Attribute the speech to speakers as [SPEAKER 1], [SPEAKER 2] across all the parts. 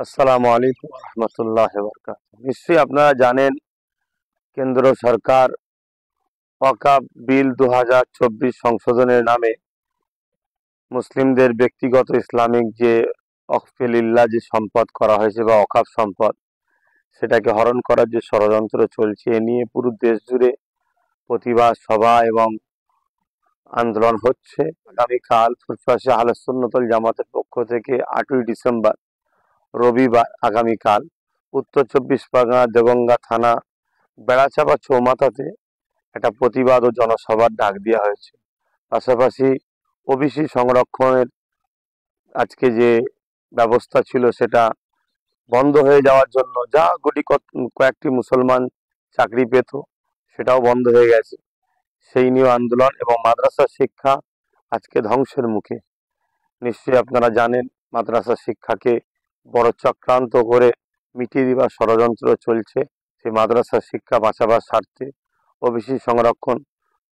[SPEAKER 1] আসসালামু আলাইকুম রহমতুল্লাহ বরকাত। নিশ্চয়ই আপনারা জানেন, কেন্দ্র সরকার ওয়াকফ বিল 2024 সংশোধনের নামে মুসলিমদের ব্যক্তিগত ইসলামিক যে ওয়াকফে লিল্লাহ যে সম্পদ করা হয়েছে বা ওয়াকফ সম্পদ, সেটাকে হরণ করার যে ষড়যন্ত্র চলছে, এ নিয়ে পুরো দেশ জুড়ে প্রতিবাদ সভা এবং আন্দোলন হচ্ছে। আগামীকাল ফুরফুরা আহলে সুন্নাত ওয়াল জামাতের পক্ষ থেকে 8ই ডিসেম্বর রবিবার আগামীকাল উত্তর 24 পরগনা দেগঙ্গা থানা বেড়াচাপা চৌমাথাতে একটা প্রতিবাদ ও জনসভার ডাক দেওয়া হয়েছে। পাশাপাশি ওবিসি সংরক্ষণের আজকে যে ব্যবস্থা ছিল সেটা বন্ধ হয়ে যাওয়ার জন্য, যা কয়েকটি মুসলমান চাকরি পেত, সেটাও বন্ধ হয়ে গেছে, সেই নিয়ে আন্দোলন। এবং মাদ্রাসা শিক্ষা আজকে ধ্বংসের মুখে। নিশ্চয়ই আপনারা জানেন, মাদ্রাসা শিক্ষাকে বড় চক্রান্ত করে মিটিয়ে দেওয়ার ষড়যন্ত্র চলছে। সেই মাদ্রাসা শিক্ষা বাঁচাবার স্বার্থে, ওবিসি সংরক্ষণ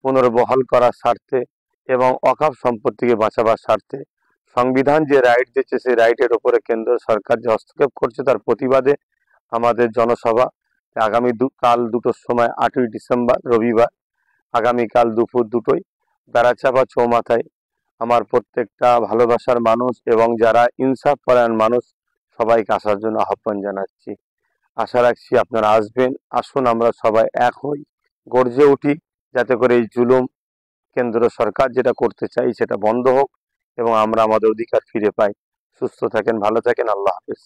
[SPEAKER 1] পুনর্বহাল করার স্বার্থে এবং ওয়াকফ সম্পত্তিকে বাঁচাবার স্বার্থে সংবিধান যে রাইট দিচ্ছে, সেই রাইটের উপরে কেন্দ্র সরকার যে হস্তক্ষেপ করছে, তার প্রতিবাদে আমাদের জনসভা কাল 2টোর সময় 8ই ডিসেম্বর রবিবার আগামীকাল দুপুর 2টোয় বেড়াচাপা চৌমাথায় আমার প্রত্যেকটা ভালোবাসার মানুষ এবং যারা ইনসাফ পরায়ণ মানুষ সবাইকে আসার জন্য আহ্বান জানাচ্ছি। আশা রাখছি আপনারা আসবেন। আসুন আমরা সবাই এক হই, গর্জে উঠি, যাতে করে এই জুলুম কেন্দ্র সরকার যেটা করতে চাই সেটা বন্ধ হোক এবং আমরা আমাদের অধিকার ফিরে পাই। সুস্থ থাকেন, ভালো থাকেন, আল্লাহ হাফেজ।